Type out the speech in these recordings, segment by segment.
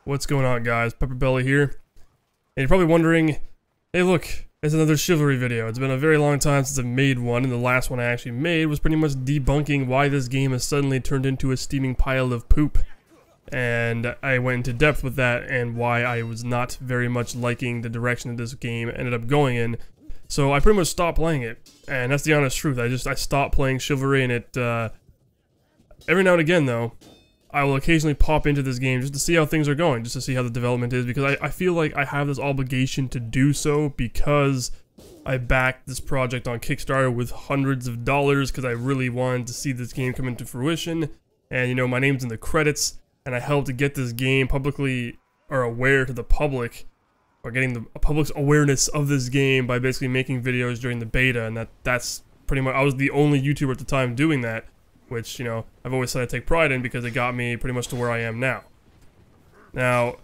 What's going on, guys? PepperBelly here. And you're probably wondering, hey look, it's another Chivalry video. It's been a very long time since I've made one, and the last one I actually made was pretty much debunking why this game has suddenly turned into a steaming pile of poop. And I went into depth with that and why I was not very much liking the direction that this game ended up going in. So I pretty much stopped playing it, and that's the honest truth. I stopped playing Chivalry, and it, every now and again though, I will occasionally pop into this game just to see how things are going, just to see how the development is, because I feel like I have this obligation to do so because I backed this project on Kickstarter with hundreds of dollars because I really wanted to see this game come into fruition. And you know, my name's in the credits, and I helped to get this game publicly, or aware to the public, or getting the public's awareness of this game by basically making videos during the beta, and that's pretty much, I was the only YouTuber at the time doing that. Which, you know, I've always said I take pride in because it got me pretty much to where I am now. Now,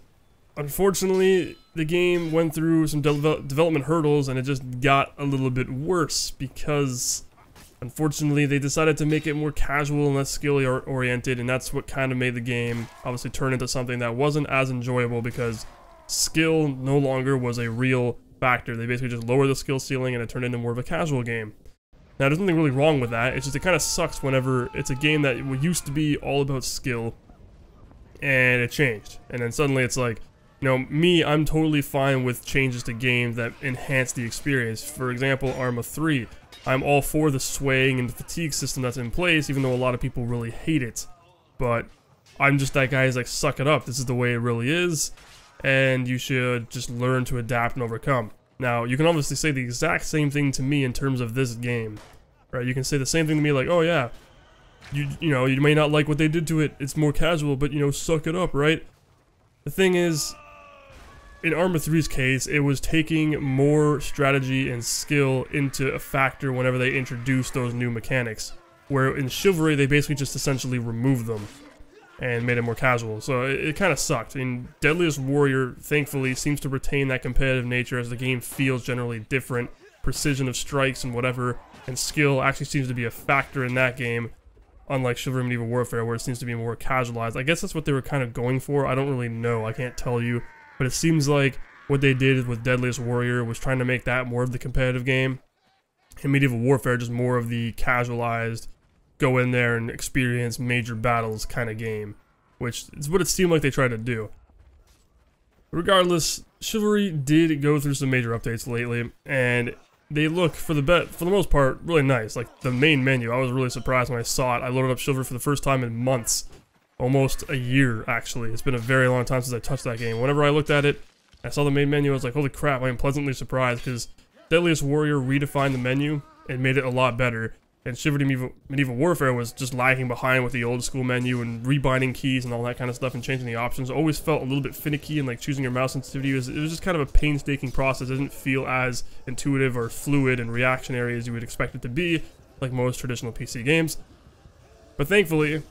unfortunately, the game went through some development hurdles and it just got a little bit worse because, unfortunately, they decided to make it more casual and less skill-oriented, and that's what kind of made the game obviously turn into something that wasn't as enjoyable because skill no longer was a real factor. They basically just lowered the skill ceiling and it turned into more of a casual game. Now, there's nothing really wrong with that, it's just it kind of sucks whenever it's a game that used to be all about skill, and it changed. And then suddenly it's like, you know, I'm totally fine with changes to games that enhance the experience. For example, Arma 3. I'm all for the swaying and the fatigue system that's in place, even though a lot of people really hate it. But I'm just that guy who's like, suck it up, this is the way it really is, and you should just learn to adapt and overcome. Now, you can obviously say the exact same thing to me in terms of this game, right? You can say the same thing to me like, oh yeah, you know, you may not like what they did to it, it's more casual, but you know, suck it up, right? The thing is, in Arma 3's case, it was taking more strategy and skill into a factor whenever they introduced those new mechanics, where in Chivalry, they basically just essentially removed them and made it more casual, so it kind of sucked. I mean, Deadliest Warrior, thankfully, seems to retain that competitive nature as the game feels generally different, precision of strikes and whatever, and skill actually seems to be a factor in that game, unlike Chivalry Medieval Warfare, where it seems to be more casualized. I guess that's what they were kind of going for, I don't really know, I can't tell you, but it seems like what they did with Deadliest Warrior was trying to make that more of the competitive game, and Medieval Warfare just more of the casualized, go in there and experience major battles kind of game, which is what it seemed like they tried to do. Regardless, Chivalry did go through some major updates lately, and they look, for the most part, really nice. Like, the main menu, I was really surprised when I saw it. I loaded up Chivalry for the first time in months. Almost a year, actually. It's been a very long time since I touched that game. Whenever I looked at it, I saw the main menu, I was like, holy crap, I am pleasantly surprised, because Deadliest Warrior redefined the menu and made it a lot better. And Chivalry Medieval Warfare was just lagging behind with the old school menu and rebinding keys and all that kind of stuff and changing the options. It always felt a little bit finicky, and like choosing your mouse sensitivity it was just kind of a painstaking process. It didn't feel as intuitive or fluid and reactionary as you would expect it to be, like most traditional PC games. But thankfully,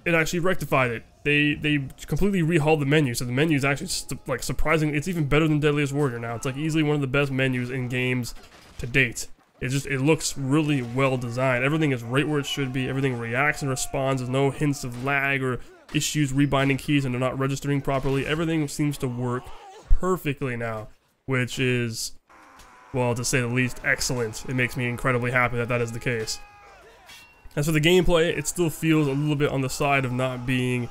it actually rectified it. They completely rehauled the menu, so the menu is actually like surprisingly, it's even better than Deadliest Warrior now. It's like easily one of the best menus in games to date. It looks really well designed. Everything is right where it should be. Everything reacts and responds. There's no hints of lag or issues rebinding keys and they're not registering properly. Everything seems to work perfectly now, which is, well, to say the least, excellent. It makes me incredibly happy that that is the case. As for the gameplay, it still feels a little bit on the side of not being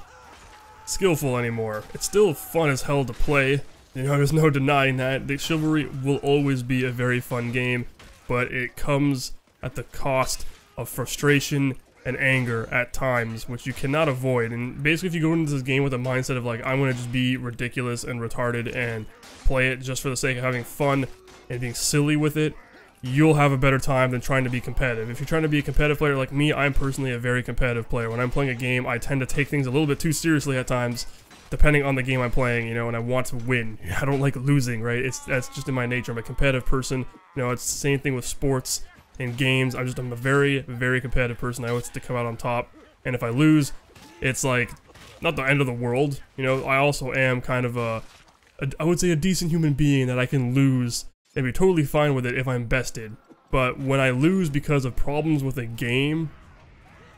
skillful anymore. It's still fun as hell to play. You know, there's no denying that. The Chivalry will always be a very fun game, but it comes at the cost of frustration and anger at times, which you cannot avoid. And basically, if you go into this game with a mindset of like, I'm gonna just be ridiculous and retarded and play it just for the sake of having fun and being silly with it, you'll have a better time than trying to be competitive. If you're trying to be a competitive player like me, I'm personally a very competitive player. When I'm playing a game, I tend to take things a little bit too seriously at times, depending on the game I'm playing, you know, and I want to win. I don't like losing, right? That's just in my nature. I'm a competitive person. You know, it's the same thing with sports and games. I'm a very, very competitive person. I always have to come out on top. And if I lose, it's like, not the end of the world. You know, I also am kind of I would say a decent human being that I can lose and be totally fine with it if I'm bested. But when I lose because of problems with a game,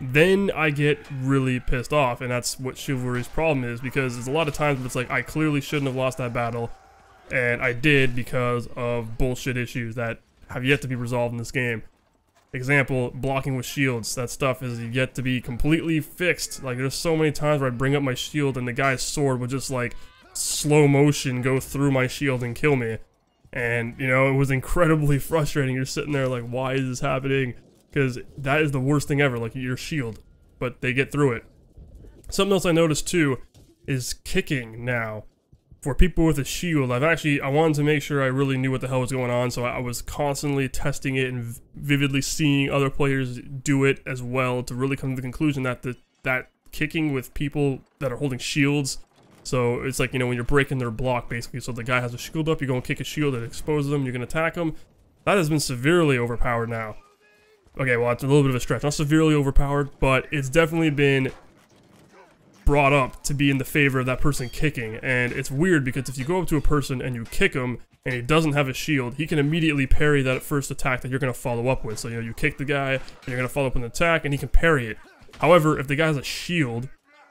then I get really pissed off, and that's what Chivalry's problem is, because there's a lot of times where it's like, I clearly shouldn't have lost that battle, and I did because of bullshit issues that have yet to be resolved in this game. Example, blocking with shields. That stuff is yet to be completely fixed. Like, there's so many times where I'd bring up my shield and the guy's sword would just, like, slow motion go through my shield and kill me. And, you know, it was incredibly frustrating. You're sitting there like, why is this happening? Because that is the worst thing ever, like your shield. But they get through it. Something else I noticed, too, is kicking now. For people with a shield, I wanted to make sure I really knew what the hell was going on, so I was constantly testing it and vividly seeing other players do it as well to really come to the conclusion that that kicking with people that are holding shields, so it's like, you know, when you're breaking their block, basically, so the guy has a shield up, you go and kick a shield that exposes them, you can attack them, that has been severely overpowered now. Okay, well, it's a little bit of a stretch, not severely overpowered, but it's definitely been brought up to be in the favor of that person kicking. And it's weird because if you go up to a person and you kick him and he doesn't have a shield, he can immediately parry that first attack that you're going to follow up with. So, you know, you kick the guy and you're going to follow up with an attack and he can parry it. However, if the guy has a shield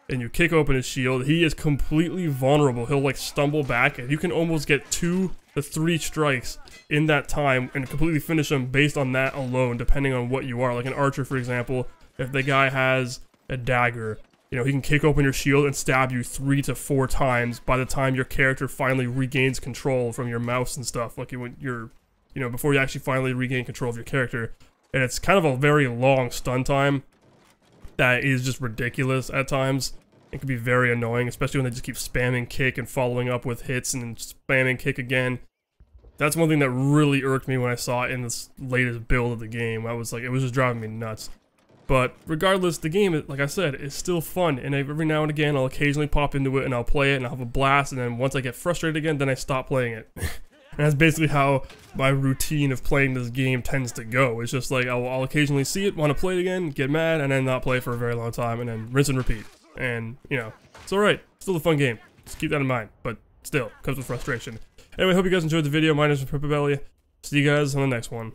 and you kick open his shield, he is completely vulnerable. He'll like stumble back and you can almost get 2 to 3 strikes in that time and completely finish him based on that alone, depending on what you are. Like an archer, for example, if the guy has a dagger, you know, he can kick open your shield and stab you 3 to 4 times by the time your character finally regains control from your mouse and stuff. Like when you're, you know, before you actually finally regain control of your character. And it's kind of a very long stun time that is just ridiculous at times. It can be very annoying, especially when they just keep spamming kick and following up with hits and then spamming kick again. That's one thing that really irked me when I saw it in this latest build of the game. I was like, it was just driving me nuts. But regardless, the game, like I said, is still fun, and every now and again I'll occasionally pop into it and I'll play it and I'll have a blast, and then once I get frustrated again, then I stop playing it. And that's basically how my routine of playing this game tends to go. It's just like I'll occasionally see it, want to play it again, get mad, and then not play for a very long time, and then rinse and repeat. And, you know, it's alright. Still a fun game. Just keep that in mind. But still, comes with frustration. Anyway, hope you guys enjoyed the video. My name is PepperBelly. See you guys on the next one.